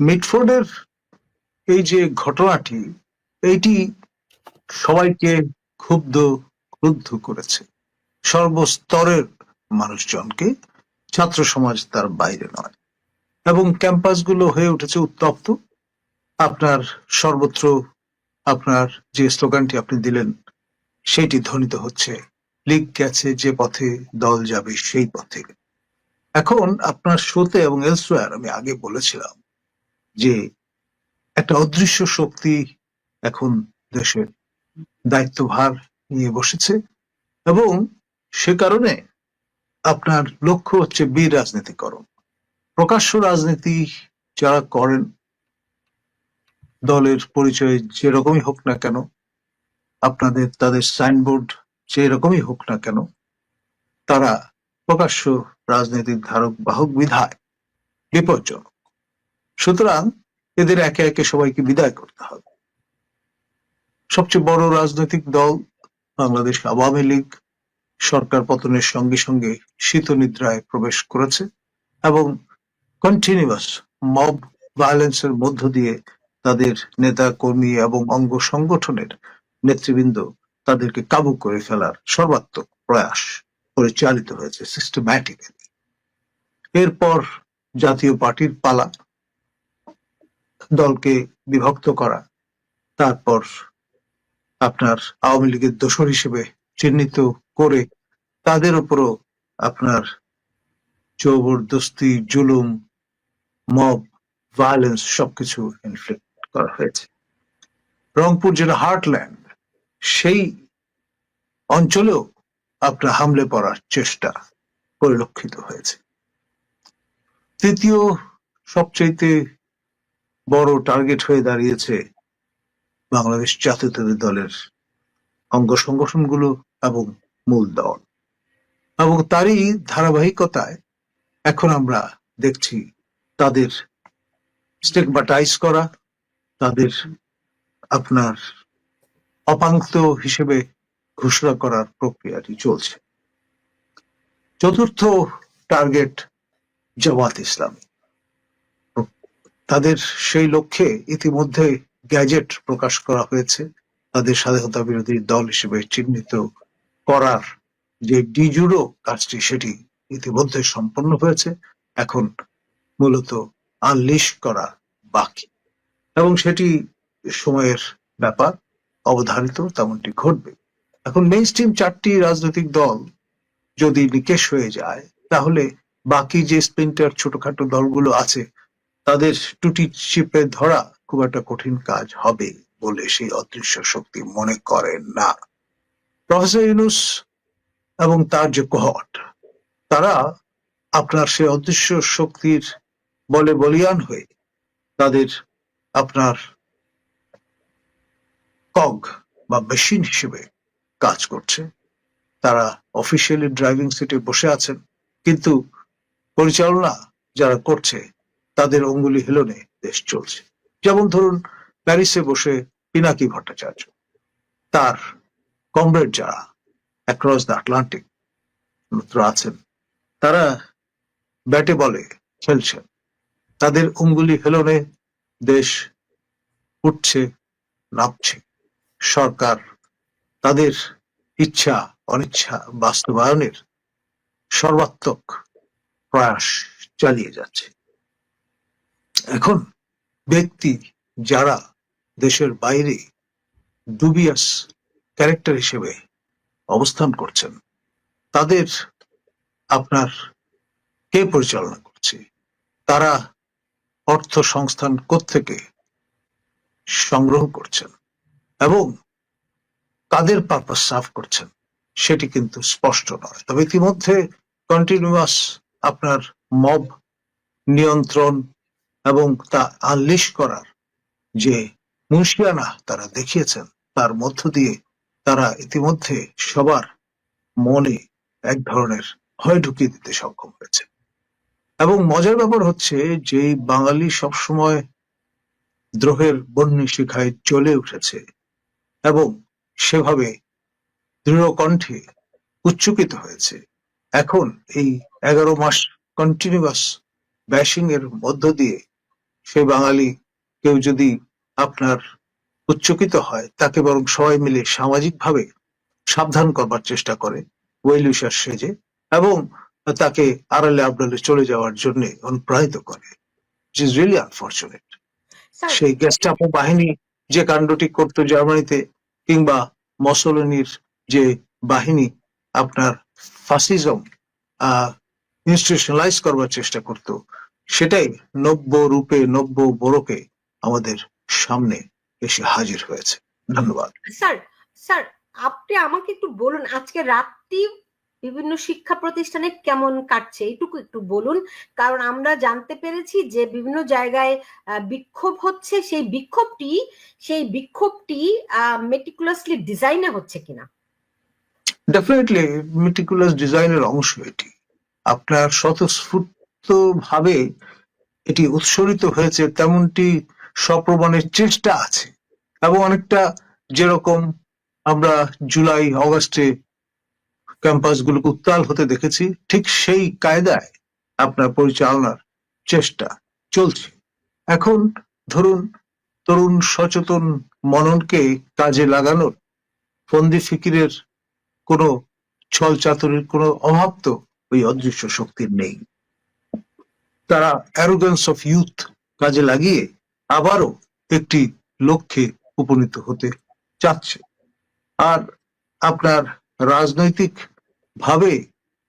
মিটফোর্ডের এই যে ঘটনাটি, এইটি সবাইকে ক্রুদ্ধ করেছে, সর্বস্তরের মানুষজনকে। ছাত্র সমাজ তার বাইরে নয়, এবং ক্যাম্পাসগুলো হয়ে উঠেছে উত্তপ্ত। আপনার সর্বত্র আপনার যে স্লোগানটি আপনি দিলেন সেটি ধ্বনিত হচ্ছে, লীগ গেছে যে পথে, দল যাবে সেই পথে। এখন আপনার শোতে এবং এলসওয়্যার আমি আগে বলেছিলাম যে একটা অদৃশ্য শক্তি এখন দেশের দায়িত্বভার নিয়ে বসেছে, এবং সে কারণে আপনার লক্ষ্য হচ্ছে বীর রাজনীতিকরণ। প্রকাশ্য রাজনীতি যারা করেন, দলের পরিচয় যেরকমই হোক না কেন, তাদের সাইনবোর্ড যেরকমই হোক না কেন, তারা প্রকাশ্য রাজনীতির ধারক বাহক বিধায় বিপজ্জনক। সুতরাং এদের একে একে সবাইকে বিদায় করতে হবে। সবচেয়ে বড় রাজনৈতিক দল বাংলাদেশ আওয়ামী লীগ সরকার পতনের সঙ্গে সঙ্গে শীতনিদ্রায় প্রবেশ করেছে, এবং কন্টিনিউয়াস মব ভায়োলেন্সের মধ্য দিয়ে তাদের নেতা কর্মী এবং অঙ্গ সংগঠনের নেতৃবৃন্দ তাদেরকে কাবু করে ফেলার সর্বাত্মক প্রয়াস পরিচালিত হয়েছে সিস্টেম্যাটিক্যালি। এরপর জাতীয় পার্টির পালা, দলকে বিভক্ত করা, তারপর আপনার আওয়ামী লীগের দোসর হিসেবে চিহ্নিত করে তাদের উপরও আপনার জবরদস্তি, জুলুম, মব ভায়োলেন্স সবকিছু ইনফ্লিক্ট করা হয়েছে। রংপুর যেটা হার্টল্যান্ড, সেই অঞ্চলেও আপনার হামলে পড়ার চেষ্টা পরিলক্ষিত হয়েছে। তৃতীয় সবচাইতে বড় টার্গেট হয়ে দাঁড়িয়েছে বাংলাদেশ জাতীয়তাবাদী দলের অঙ্গ সংগঠনগুলো এবং মূল দল, এবং তারই ধারাবাহিকতায় এখন আমরা দেখছি তাদের স্টিগমাটাইজ করা, তাদের আপনার অপাঙ্ক্ত হিসেবে ঘোষণা করার প্রক্রিয়াটি চলছে। চতুর্থ টার্গেট জামাত ইসলামী। তাদের সেই লক্ষ্যে ইতিমধ্যে গ্যাজেট প্রকাশ করা হয়েছে, তাদের স্বাধীনতা বিরোধী দল হিসেবে চিহ্নিত করার যে ডিজুরো কাজটি সেটি ইতিমধ্যে সম্পন্ন হয়েছে। এখন মূলত আনলিশ করা বাকি, এবং সেটি সময়ের ব্যাপার, অবধারিত তেমনটি ঘটবে। এখন মেইন স্ট্রিম চারটি রাজনৈতিক দল যদি নিকেশ হয়ে যায়, তাহলে বাকি যে স্প্লিন্টার ছোটখাটো দলগুলো আছে তাদের টুটি চিপে ধরা খুব একটা কঠিন কাজ হবে বলে সেই অদৃশ্য শক্তি মনে করেন না। প্রফেসর ইউনূস এবং তার যে কোহর্ট, তারা আপনার সেই অদৃশ্য শক্তির বলে বলিয়ান হয়ে তাদের আপনার কগ বা মেশিন হিসেবে কাজ করছে। তারা অফিসিয়ালি ড্রাইভিং সিটে বসে আছেন, কিন্তু পরিচালনা যারা করছে তাদের অঙ্গুলি হেলনে দেশ চলছে। যেমন ধরুন, প্যারিসে বসে পিনাকি ভট্টাচার্য, তার কমরেড যারা অ্যাক্রস দ্য আটলান্টিক আছেন, তারা ব্যাটে বলে খেলছেন। তাদের অঙ্গুলি হেলনে দেশ উঠছে, নামছে। সরকার তাদের ইচ্ছা অনিচ্ছা বাস্তবায়নের সর্বাত্মক প্রয়াস চালিয়ে যাচ্ছে। এখন ব্যক্তি যারা দেশের বাইরে ডুবিয়াস ক্যারেক্টার হিসেবে অবস্থান করছেন, তাদের আপনার কে পরিচালনা করছে, তারা অর্থ সংস্থান কোত্থেকে সংগ্রহ করছেন এবং কাদের পারপাস সার্ভ করছেন সেটি কিন্তু স্পষ্ট নয়। তবে ইতিমধ্যে কন্টিনিউয়াস আপনার মব নিয়ন্ত্রণ এবং তা আনলিশ করার যে মুন্সিয়ানা তারা দেখিয়েছেন, তার মধ্য দিয়ে তারা ইতিমধ্যে সবার মনে এক ধরনের ভয় ঢুকিয়ে দিতে সক্ষম হয়েছে। এবং মজার ব্যাপার হচ্ছে যে বাঙালি সবসময় দ্রোহের বন্যী শিখায় চলে উঠেছে এবং সেভাবে দৃঢ় কণ্ঠে উচ্চকিত হয়েছে, এখন এই 11 মাস কন্টিনিউয়াস ব্যাশিং এর মধ্য দিয়ে সেই বাঙালি কেউ যদি আপনার উচ্চকিত হয়, তাকে বরং সবাই মিলে সামাজিকভাবে সাবধান করবার চেষ্টা করে ওয়েল উইশার সেজে, এবং তাকে আড়ালে আবডালে চলে যাওয়ার জন্য অনুপ্রাণিত করে, which is really unfortunate. Sir সেই গেস্টাপো বাহিনী যে কাণ্ডটি করতো জার্মানিতে, কিংবা মসোলিনির যে বাহিনী আপনার ফাসিজম ইনস্টিটিউশনালাইজ করবার চেষ্টা করত, সেটাই নব্য রূপে নব্য বড়কে আমাদের সামনে এসে হাজির হয়েছে। ধন্যবাদ। স্যার স্যার আপনি আমাকে একটু বলুন, আজকে রাতটি বিভিন্ন শিক্ষা প্রতিষ্ঠানে কেমন কাটছে এইটুকু একটু বলুন, কারণ আমরা জানতে পেরেছি যে বিভিন্ন জায়গায় বিক্ষোভ হচ্ছে, সেই বিক্ষোভটি মেটিকুলাসলি ডিজাইনে হচ্ছে কিনা। ডেফিনেটলি মেটিকুলাস ডিজাইনের অংশ এটি। আপনার স্বতঃস্ফূর্ত ভাবে এটি উৎসরিত হয়েছে, তেমনটি সপ্রমাণের চেষ্টা আছে, এবং অনেকটা যেরকম আমরা জুলাই অগাস্টে ক্যাম্পাসগুলোকে উত্তাল হতে দেখেছি, ঠিক সেই কায়দায় আপনার পরিচালনার চেষ্টা চলছে। এখন ধরুন, তরুণ সচেতন মননকে কাজে লাগানোর ফন্দি ফিকিরের কোনো ছল চাতুরির কোনো অভাব তো ওই অদৃশ্য শক্তির নেই। তারা অ্যারোগেন্স অফ ইউথ কাজে লাগিয়ে আবারও একটি লক্ষ্যে উপনীত হতে চাচ্ছে। আর আপনার রাজনৈতিক ভাবে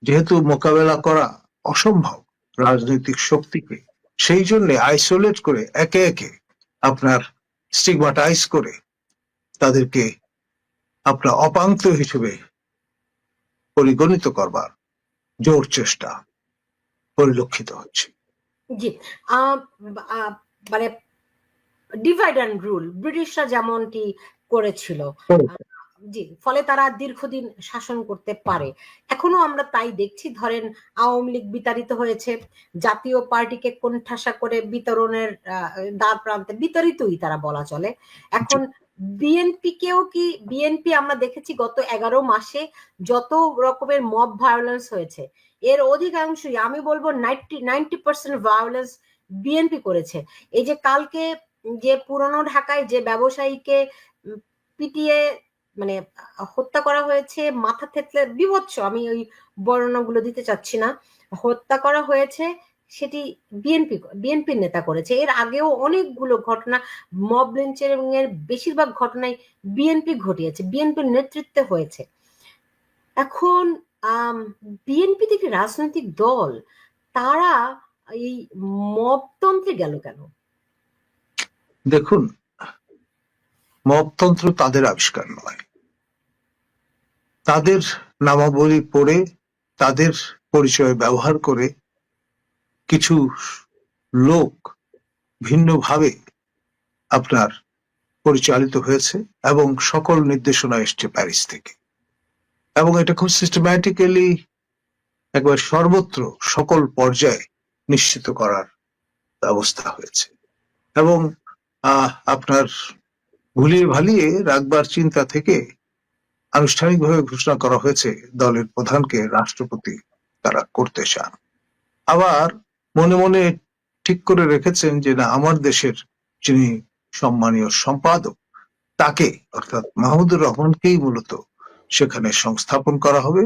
যেহেতু মোকাবেলা করা অসম্ভব রাজনৈতিক শক্তিকে, সেই জন্য আইসোলেট করে একে একে আপনার স্টিগমাটাইজ করে তাদেরকে আপনার অপাঙ্ক্ত হিসেবে পরিগণিত করবার জোর চেষ্টা পরিলক্ষিত হচ্ছে। জি, মানে ডিভাইড অ্যান্ড রুল ব্রিটিশরা যেমনটি করেছিল, জি, ফলে তারা দীর্ঘদিন শাসন করতে পারে। এখনো আমরা তাই দেখছি। ধরেন আওয়ামী লীগ বিতাড়িত হয়েছে, জাতীয় পার্টিকে কোণঠাসা করে বিতরণের দ্বার প্রান্তে বিতাড়িতই তারা বলা চলে। এখন বিএনপি আমরা দেখেছি গত 11 মাসে যত রকমের মব ভায়োলেন্স হয়েছে, এর অধিকাংশই আমি বলবো 90% ভায়োলেন্স বিএনপি করেছে। এই যে কালকে যে পুরনো ঢাকায় যে ব্যবসায়ীকে পিটিয়ে মানে হত্যা করা হয়েছে, মাথা থেতলে বিভৎস, আমি ওই বর্ণনাগুলো দিতে চাচ্ছি না, হত্যা করা হয়েছে, সেটি বিএনপির নেতা করেছে। এর আগেও অনেকগুলো ঘটনা, মব লিঞ্চিং এর বেশিরভাগ ঘটনাই বিএনপি ঘটিয়েছে, বিএনপির নেতৃত্বে হয়েছে। এখন বিএনপি থেকে রাজনৈতিক দল, তারা এই মবতন্ত্রে গেল কেন? দেখুন, মবতন্ত্র তাদের আবিষ্কার নয়। তাদের নামাবলী পড়ে, তাদের পরিচয় ব্যবহার করে কিছু লোক ভিন্নভাবে আপনার পরিচালিত হয়েছে, এবং সকল নির্দেশনা এসছে প্যারিস থেকে, এবং এটা খুব সিস্টেম্যাটিক্যালি একবার সর্বত্র সকল পর্যায়ে নিশ্চিত করার ব্যবস্থা হয়েছে। এবং আপনার ভুলিয়ে ভালিয়ে রাখবার চিন্তা থেকে আনুষ্ঠানিকভাবে ঘোষণা করা হয়েছে দলের প্রধানকে রাষ্ট্রপতি তারা করতে চান। আবার মনে মনে ঠিক করে রেখেছেন যে না, আমার দেশের যিনি সম্মানীয় সম্পাদক, তাকে অর্থাৎ মাহমুদুর রহমানকেই মূলত সেখানে সংস্থাপন করা হবে,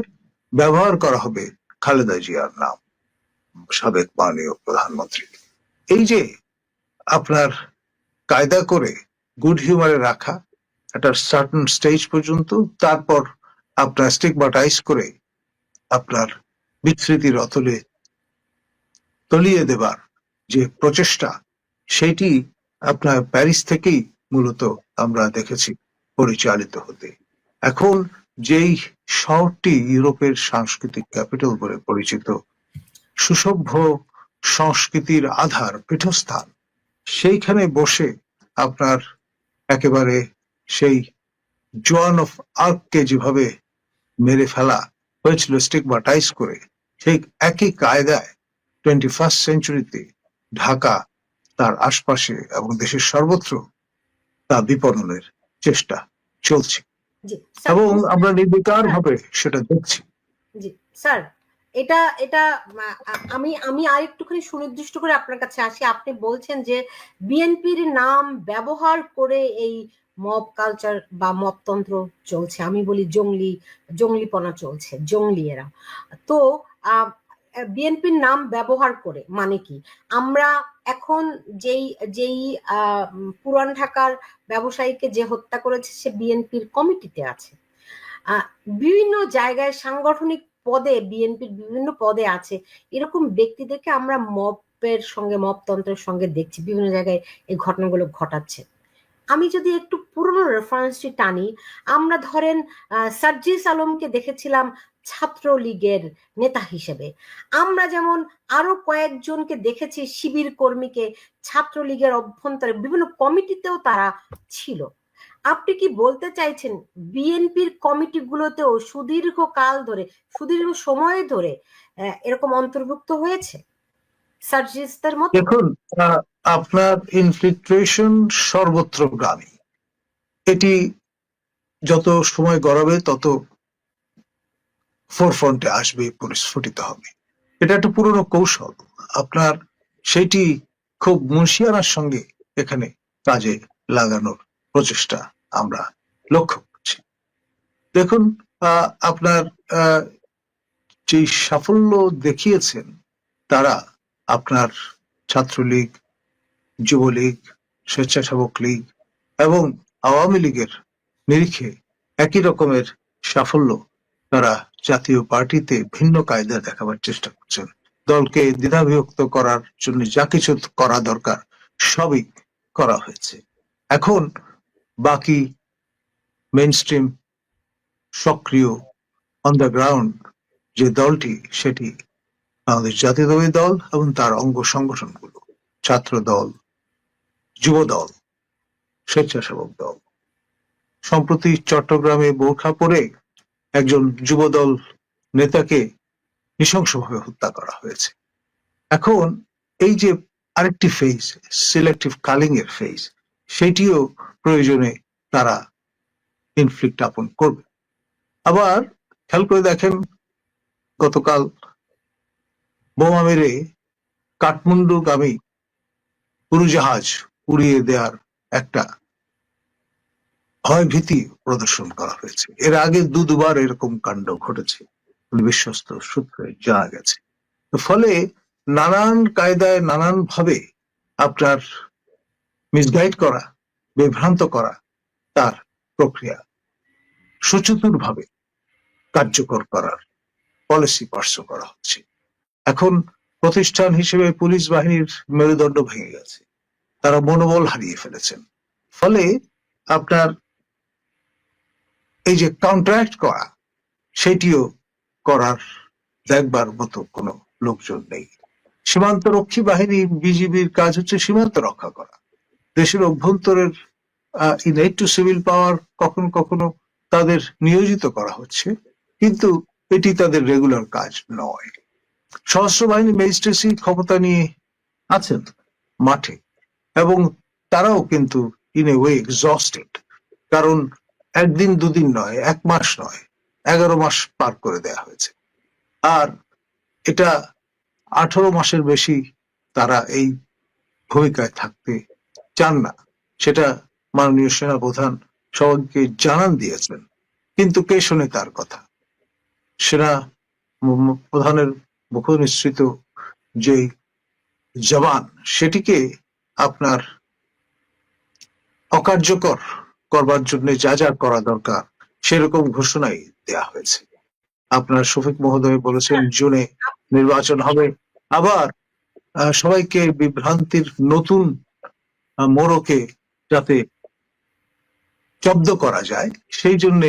ব্যবহার করা হবে খালেদা জিয়ার নাম, সাবেক মাননীয় প্রধানমন্ত্রী। এই যে আপনার কায়দা করে গুড হিউমারে রাখা একটা সার্টেন স্টেজ পর্যন্ত, তারপর আপনার স্টিগমাটাইজ করে আপনার বিস্মৃতির অতলে তলিয়ে দেবার যে প্রচেষ্টা, সেটি আপনার প্যারিস থেকেই মূলত আমরা দেখেছি পরিচালিত হতে। এখন যেই শহরটি ইউরোপের সাংস্কৃতিক ক্যাপিটাল বলে পরিচিত, সুসভ্য সংস্কৃতির আধার পীঠস্থান, সেইখানে বসে আপনার একেবারে সেই জোয়ান অফ আর্ককে যেভাবে মেরে ফেলা হয়েছিল স্টিগমাটাইজ করে, সেই একই কায়দায় 21st সেঞ্চুরিতে ঢাকা, তার আশপাশে এবং দেশের সর্বত্র তা বিপণনের চেষ্টা চলছে, এবং আমরা নির্বিকার ভাবে সেটা দেখছি। জি স্যার, এটা এটা আমি আমি আরেকটুখানি সুনির্দিষ্ট করে আপনার কাছে আসি। আপনি বলছেন যে বিএনপির নাম ব্যবহার করে এই মব কালচার বা মবতন্ত্র চলছে, আমি বলি জঙ্গলিপনা চলছে, জঙ্গলি এরা। তো বিএনপির নাম ব্যবহার করে মানে কি? আমরা এখন যেই যেই পুরান ঢাকার ব্যবসায়ীকে যে হত্যা করেছে সে বিএনপির কমিটিতে আছে, বিভিন্ন জায়গায় সাংগঠনিক পদে বিএনপির বিভিন্ন পদে আছে। এরকম ব্যক্তিদেরকে আমরা মবের সঙ্গে, মবতন্ত্রের সঙ্গে দেখছি, বিভিন্ন জায়গায় এই ঘটনাগুলো ঘটাচ্ছে। আমি যদি একটু পুরনো রেফারেন্সটি টানি, আমরা ধরেন সার্জিস আলমকে দেখেছিলাম ছাত্রলীগের নেতা হিসেবে। আমরা যেমন আরো কয়েকজনকে দেখেছি শিবির কর্মীকে ছাত্রলীগের অভ্যন্তরে বিভিন্ন কমিটিতেও তারা ছিল। আপনি কি বলতে চাইছেন বিএনপির কমিটিগুলোতেও সুদীর্ঘ কাল ধরে, সুদীর্ঘ সময় ধরে এরকম অন্তর্ভুক্ত হয়েছে সার্জিসদের মতো? দেখুন, আপনার ইনফিল্ট্রেশন সর্বত্রগামী। এটি যত সময় গড়াবে তত ফোরফ্রন্টে আসবে, পরিস্ফুটিত হবে। এটা একটা পুরনো কৌশল। আপনার সেটি খুব মুনশিয়ানার সঙ্গে এখানে কাজে লাগানোর প্রচেষ্টা আমরা লক্ষ্য করছি। দেখুন, আপনার যে সাফল্য দেখিয়েছেন তারা, আপনার ছাত্রলীগ, যুবলীগ, স্বেচ্ছাসেবক লীগ এবং আওয়ামী লীগের নিরিখে একই রকমের সাফল্য তারা জাতীয় পার্টিতে ভিন্ন কায়দা দেখাবার চেষ্টা করছেন। দলকে দ্বিধাবিভক্ত করার জন্য যা কিছু করা দরকার সবই করা হয়েছে। এখন বাকি মেইনস্ট্রিম সক্রিয় অন দ্য গ্রাউন্ড যে দলটি, সেটি আমাদের জাতীয়তাবাদী দল এবং তার অঙ্গ সংগঠনগুলো, ছাত্র দল, যুব দল, স্বেচ্ছাসেবক দল। সম্প্রতি চট্টগ্রামে বোরখা পরে একজন যুবদল নেতাকে নৃশংসভাবে হত্যা করা হয়েছে। এখন এই যে আরেকটি ফেজ, সিলেক্টিভ কালিং এর ফেজ, সেটিও প্রয়োজনে তারা ইনফ্লিক্ট আপন করবে। আবার খেয়াল করে দেখেন, গতকাল বোমা মেরে কাঠমান্ডুগামী উড়োজাহাজ উড়িয়ে দেওয়ার একটা ভয় ভীতি প্রদর্শন করা হয়েছে। এর আগে দুবার এরকম কাণ্ড ঘটেছে বিশ্বস্ত সূত্রে জানা গেছে। ফলে নানান কায়দায় নানান ভাবে আপনার মিসগাইড করা, বিভ্রান্ত করা, তার প্রক্রিয়া সুচতুর ভাবে কার্যকর করার পলিসি পার্সু করা হচ্ছে। এখন প্রতিষ্ঠান হিসেবে পুলিশ বাহিনীর মেরুদণ্ড ভেঙে গেছে, তারা মনোবল হারিয়ে ফেলেছেন। ফলে আপনার এই যে কাউন্টারাক্ট করা, সেটিও করার দেখবার মতো কোনো লোকজন নেই। সীমান্ত রক্ষী বাহিনী, বিজিবির কাজ হচ্ছে সীমান্ত রক্ষা করা। দেশের অভ্যন্তরের ইনেট টু সিভিল পাওয়ার কখনো কখনো তাদের নিয়োজিত করা হচ্ছে, কিন্তু এটি তাদের রেগুলার কাজ নয়। সশস্ত্র বাহিনী ম্যাজিস্ট্রেসি ক্ষমতা নিয়ে আছেন মাঠে, এবং তারাও কিন্তু ইন এ ওয়ে এক্সস্টেড। কারণ একদিন দুদিন নয়, 1 মাস নয়, 11 মাস পার করে দেয়া হয়েছে। আর এটা 18 মাসের বেশি তারা এই ভূমিকায় থাকতে চান না, সেটা মাননীয় সেনাপ্রধান সবাইকে জানান দিয়েছেন। কিন্তু কে শোনে তার কথা? সেনা প্রধানের মুখ নিঃসৃত যে জবান, সেটিকে আপনার অকার্যকর করবার জন্য যা যা করা দরকার সেরকম ঘোষণাই দেয়া হয়েছে। আপনার শফিক মহোদয় বলেছেন জুনে নির্বাচন হবে। আবার সবাইকে বিভ্রান্তির নতুন মোড়কে যাতে জব্দ করা যায় সেই জন্য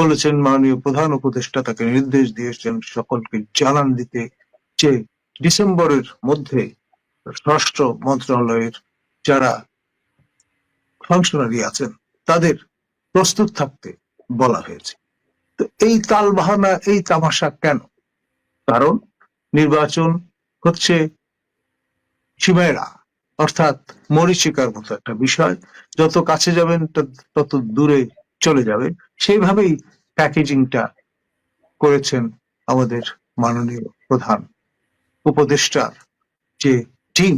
বলেছেন, মাননীয় প্রধান উপদেষ্টা তাকে নির্দেশ দিয়েছেন সকলকে জানান দিতে যে ডিসেম্বরের মধ্যে স্বরাষ্ট্র মন্ত্রণালয়ের যারা ফাংশনারি আছেন তাদের প্রস্তুত থাকতে বলা হয়েছে। তো এই তালবাহানা, এই তামাশা কেন? কারণ নির্বাচন হচ্ছে চিমেরা, অর্থাৎ মরীচিকার মতো একটা বিষয়। যত কাছে যাবেন তত দূরে চলে যাবে। সেইভাবেই প্যাকেজিংটা করেছেন আমাদের মাননীয় প্রধান উপদেষ্টার যে টিম